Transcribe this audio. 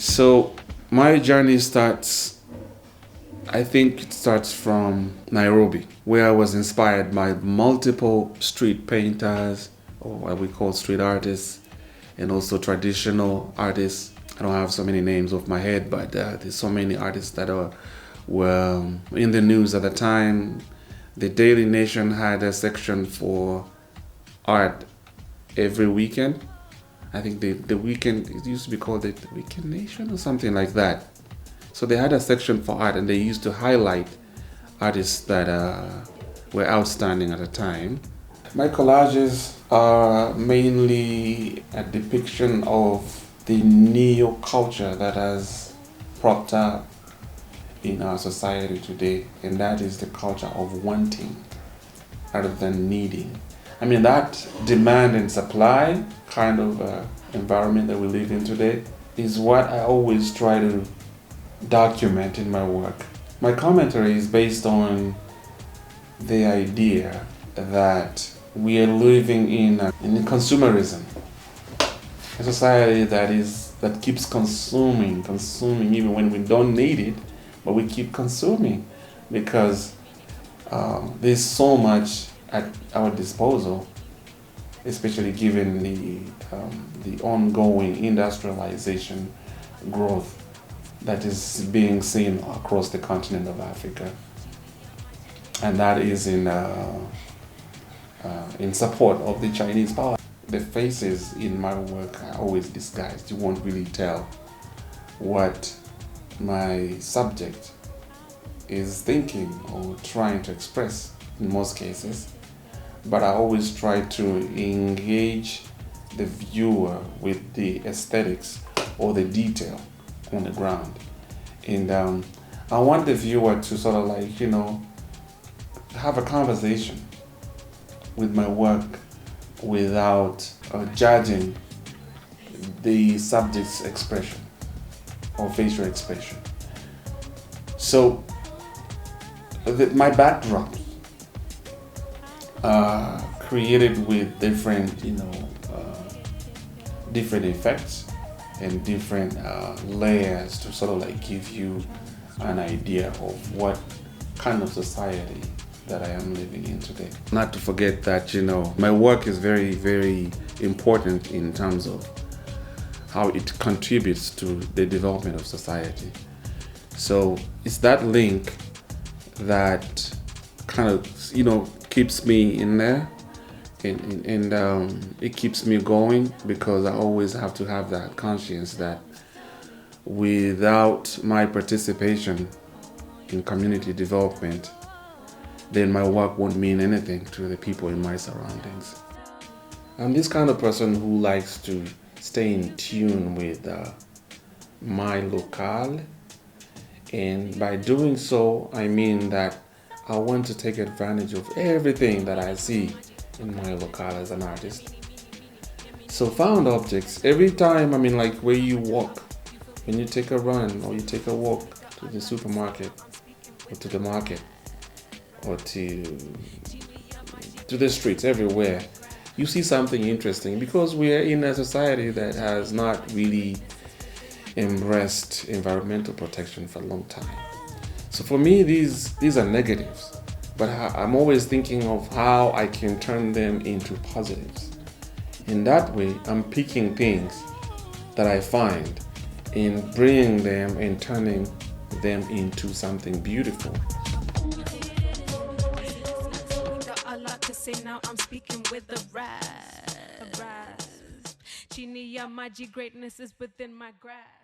So my journey starts, I think it starts from Nairobi, where I was inspired by multiple street painters, or what we call street artists, and also traditional artists. I don't have so many names off my head, but there's so many artists that were in the news at the time. The Daily Nation had a section for art every weekend. I think the weekend, it used to be called the Weekend Nation or something like that. So they had a section for art, and they used to highlight artists that were outstanding at the time. My collages are mainly a depiction of the neo-culture that has propped up in our society today, and that is the culture of wanting rather than needing. I mean, that demand and supply kind of environment that we live in today is what I always try to document in my work. My commentary is based on the idea that we are living in consumerism, a society that keeps consuming even when we don't need it, but we keep consuming because there's so much at our disposal, especially given the ongoing industrialization growth that is being seen across the continent of Africa, and that is in support of the Chinese power. The faces in my work are always disguised. You won't really tell what my subject is thinking or trying to express in most cases, but I always try to engage the viewer with the aesthetics or the detail on the ground. And I want the viewer to sort of like, have a conversation with my work without judging the subject's expression or facial expression. So my backdrops are created with different, different effects and different layers to sort of like give you an idea of what kind of society that I am living in today. Not to forget that, my work is very, very important in terms of how it contributes to the development of society. So it's that link that kind of, keeps me in there, and it keeps me going, because I always have to have that conscience that without my participation in community development, then my work won't mean anything to the people in my surroundings. I'm this kind of person who likes to stay in tune with my locale, and by doing so, I mean that I want to take advantage of everything that I see in my locale as an artist. So found objects, every time, like where you walk, when you take a run or you take a walk to the supermarket or to the market or to the streets, everywhere, you see something interesting, because we are in a society that has not really embraced environmental protection for a long time. So for me, these are negatives, but I'm always thinking of how I can turn them into positives. In that way, I'm picking things that I find and bringing them and turning them into something beautiful. Now I'm speaking with the rap. Genie, my G greatness is within my grasp.